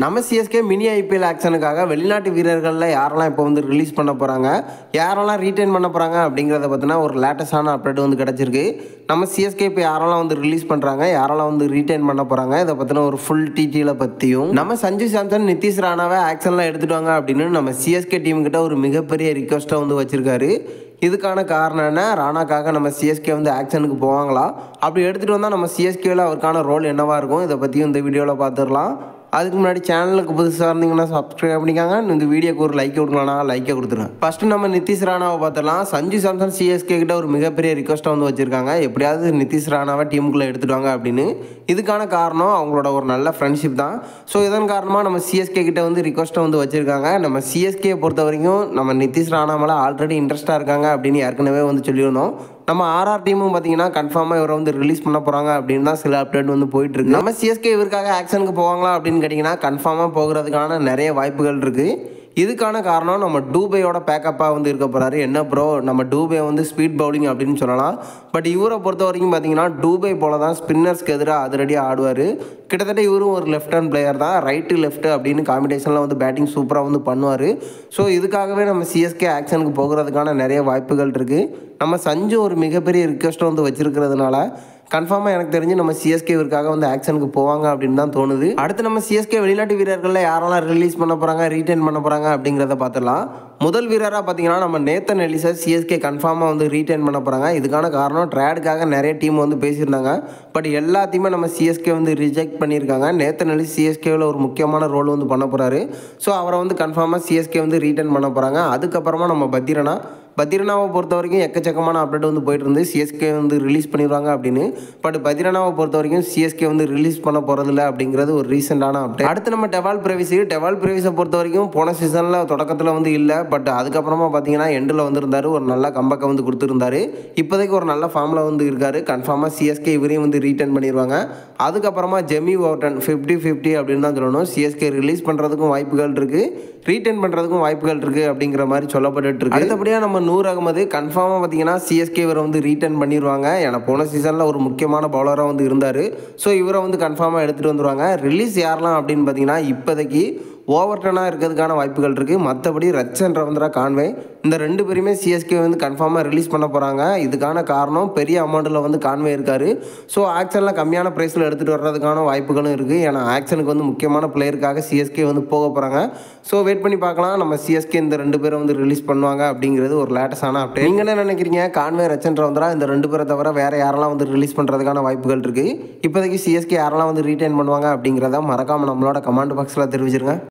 நம்ம CSK mini IPL ஆக்ஷனுக்காக வெளிநாட்டு வீரர்களில் யாரெல்லாம் இப்போ வந்து ரிலீஸ் பண்ண போகிறாங்க, யாரெல்லாம் ரீட்டைன் பண்ண போகிறாங்க அப்படிங்கிறத பற்றினா ஒரு லேட்டஸ்டான அப்டேட் வந்து கிடச்சிருக்கு. நம்ம சிஎஸ்கே இப்போ யாரெல்லாம் வந்து ரிலீஸ் பண்ணுறாங்க, யாரெல்லாம் வந்து ரீட்டைன் பண்ண போகிறாங்க, இதை பற்றின ஒரு ஃபுல் டீட்டெயிலை பற்றியும் நம்ம சஞ்சு சாம்சன், நிதிஷ் ராணாவை ஆக்ஷன்லாம் எடுத்துகிட்டு வாங்க அப்படின்னு நம்ம சிஎஸ்கே டீமுக்கிட்ட ஒரு மிகப்பெரிய ரிக்வஸ்ட்டை வந்து வச்சுருக்காரு. இதுக்கான காரணம் என்ன, ராணாக்காக நம்ம சிஎஸ்கே வந்து ஆக்ஷனுக்கு போவாங்களா, அப்படி எடுத்துகிட்டு வந்தால் நம்ம சிஎஸ்கேவில் அவருக்கான ரோல் என்னவாக இருக்கும், இதை பற்றியும் இந்த வீடியோவில் பார்த்துடலாம். அதுக்கு முன்னாடி சேனலுக்கு புதுசாக இருந்தீங்கன்னா சப்ஸ்கிரைப் பண்ணிக்காங்க. இந்த வீடியோக்கு ஒரு லைக் கொடுக்கலாம்னா லைக்கை கொடுத்துருங்க. ஃபஸ்ட்டு நம்ம நிதிஷ் ராணாவை பார்த்துடலாம். சஞ்சு சாம்சன் சிஎஸ்கே கிட்ட ஒரு மிகப்பெரிய ரிக்வஸ்ட்டை வந்து வச்சுருக்காங்க, எப்படியாவது நிதிஷ் ராணாவை டீமுக்குள்ளே எடுத்துகிட்டு வாங்க அப்படின்னு. இதுக்கான காரணம் அவங்களோட ஒரு நல்ல ஃப்ரெண்ட்ஷிப் தான். ஸோ இதன் காரணமாக நம்ம சிஎஸ்கே கிட்ட வந்து ரிக்வஸ்ட்டை வந்து வச்சுருக்காங்க. நம்ம சிஎஸ்கே பொறுத்த வரைக்கும் நம்ம நிதிஷ் ராணா மேலே ஆல்ரெடி இன்ட்ரெஸ்ட்டாக இருக்காங்க அப்படின்னு ஏற்கனவே வந்து சொல்லியிருந்தோம். நம்ம ஆர்ஆர் டீமும் பார்த்தீங்கன்னா கன்ஃபார்மாக இவரை வந்து ரிலீஸ் பண்ண போகிறாங்க அப்படின்னு தான் சில அப்டேட் வந்து போயிட்டுருக்கு. நம்ம சிஎஸ்கே இவருக்காக ஆக்ஷனுக்கு போவாங்களா அப்படின்னு கேட்டிங்கன்னா கன்ஃபார்மாக போகிறதுக்கான நிறைய வாய்ப்புகள் இருக்குது. இதுக்கான காரணம் நம்ம டூபேயோட பேக்கப்பாக வந்து இருக்க போகிறாரு. என்ன ப்ரோ, நம்ம டூபே வந்து ஸ்பீட் பவுலிங் அப்படின்னு சொல்லலாம். பட் இவரை பொறுத்த வரைக்கும் பார்த்தீங்கன்னா டூபே போல தான் ஸ்பின்னர்ஸ்க்கு எதிராக அதிரடியாக ஆடுவார். கிட்டத்தட்ட இவரும் ஒரு லெஃப்ட் ஹேண்ட் பிளேயர் தான், ரைட்டு லெஃப்ட்டு அப்படின்னு காம்பினேஷனில் வந்து பேட்டிங் சூப்பராக வந்து பண்ணுவார். ஸோ இதுக்காகவே நம்ம சிஎஸ்கே ஆக்ஷனுக்கு போகிறதுக்கான நிறைய வாய்ப்புகள் இருக்குது. நம்ம சஞ்சு ஒரு மிகப்பெரிய ரிக்வெஸ்ட்டை வந்து வச்சிருக்கிறதுனால கன்ஃபார்மாக எனக்கு தெரிஞ்சு நம்ம சிஎஸ்கே இவருக்காக வந்து ஆக்ஷனுக்கு போவாங்க அப்படின்னு தான் தோணுது. அடுத்து நம்ம சிஎஸ்கே வெளிநாட்டு வீரர்களில் யாரெல்லாம் ரிலீஸ் பண்ண போகிறாங்க, ரீட்டைன் பண்ண போகிறாங்க அப்படிங்கிறத பார்த்துடலாம். முதல் வீரராக பார்த்தீங்கன்னா நம்ம நேத்தன் எலிசா சிஎஸ்கே கன்ஃபார்மாக வந்து ரீட்டைன் பண்ண போகிறாங்க. இதுக்கான காரணம் ட்ரேடுக்காக நிறைய டீம் வந்து பேசியிருந்தாங்க. பட் எல்லாத்தையுமே நம்ம சிஎஸ்கே வந்து ரிஜெக்ட் பண்ணியிருக்காங்க. நேத்தன் எலிசா சிஎஸ்கேவில் ஒரு முக்கியமான ரோல் வந்து பண்ண போகிறாரு. ஸோ அவரை வந்து கன்ஃபார்மாக சிஎஸ்கே வந்து ரீட்டைன் பண்ண போகிறாங்க. அதுக்கப்புறமா நம்ம பத்திரனாவை பொறுத்த வரைக்கும் எக்கச்சக்கமான அப்டேட் வந்து போயிட்டு இருந்து சிஎஸ்கே வந்து ரிலீஸ் பண்ணிடுவாங்க அப்படின்னு. பட் பத்திரனாவை பொறுத்த வரைக்கும் சிஎஸ்கே வந்து ரிலீஸ் பண்ண போகிறதில்ல அப்படிங்கிறது ஒரு ரீசெண்டான அப்டேட். அடுத்து நம்ம டெவால் பிரேவிஸை பொறுத்த வரைக்கும் போன சீசனில் தொடக்கத்தில் வந்து இல்லை, பட் அதுக்கப்புறமா பார்த்தீங்கன்னா எண்டில் வந்திருந்தார், ஒரு நல்ல கம்பேக்கை வந்து கொடுத்துருந்தாரு. இப்போதைக்கு ஒரு நல்ல ஃபார்மில் வந்து இருக்கார். கன்ஃபார்மாக சிஎஸ்கே இவரையும் வந்து ரீட்டைன் பண்ணிடுவாங்க. அதுக்கப்புறமா ஜெமி ஓவர்டன் 50-50 அப்படின்னு தான் சொல்லணும். சிஎஸ்கே ரிலீஸ் பண்ணுறதுக்கும் வாய்ப்புகள் இருக்குது, ரீட்டைன் பண்ணுறதுக்கும் வாய்ப்புகள் இருக்குது அப்படிங்கிற மாதிரி சொல்லப்பட்டு இருக்கு. அடுத்தபடியாக நம்ம நூர் அகமது கன்ஃபார்மாக பார்த்தீங்கன்னா சிஎஸ்கே இவரை வந்து ரீட்டைன் பண்ணிடுவாங்க. ஏன்னா போன சீசனில் ஒரு முக்கியமான பவுலராக வந்து இருந்தார். ஸோ இவரை வந்து கன்ஃபார்மாக எடுத்துகிட்டு வந்துடுவாங்க. ரிலீஸ் யாரெல்லாம் அப்படின்னு பார்த்தீங்கன்னா இப்போதைக்கு ஓவர்டனாக இருக்கிறதுக்கான வாய்ப்புகள் இருக்குது. மற்றபடி ரச்சன் ரவீந்திரா கான்வே இந்த ரெண்டு பேருமே சிஎஸ்கே வந்து கன்ஃபார்மாக ரிலீஸ் பண்ண போகிறாங்க. இதுக்கான காரணம் பெரிய அமௌண்ட்டில் வந்து கான்வே இருக்கார். ஸோ ஆக்ஷனில் கம்மியான ப்ரைஸில் எடுத்துகிட்டு வர்றதுக்கான வாய்ப்புகளும் இருக்குது. ஏன்னா ஆக்ஷனுக்கு வந்து முக்கியமான பிளேயருக்காக சிஎஸ்கே வந்து போக போகிறாங்க. ஸோ வெயிட் பண்ணி பார்க்கலாம், நம்ம சிஎஸ்கே இந்த ரெண்டு பேரை வந்து ரிலீஸ் பண்ணுவாங்க அப்படிங்கிறது ஒரு லேட்டஸ்டான அப்டேட். நீங்கள் என்ன நினைக்கிறீங்க? கான்வே, ரச்சன் ரவீந்திரா இந்த ரெண்டு பேரை தவிர வேறு யாரெல்லாம் வந்து ரிலீஸ் பண்ணுறதுக்கான வாய்ப்புகள் இருக்குது? இப்போதைக்கு சிஎஸ்கே யாரெல்லாம் வந்து ரீட்டைன் பண்ணுவாங்க அப்படிங்கிறத மறக்காமல் நம்மளோட கமெண்ட் பாக்ஸில் தெரிவிச்சிருங்க.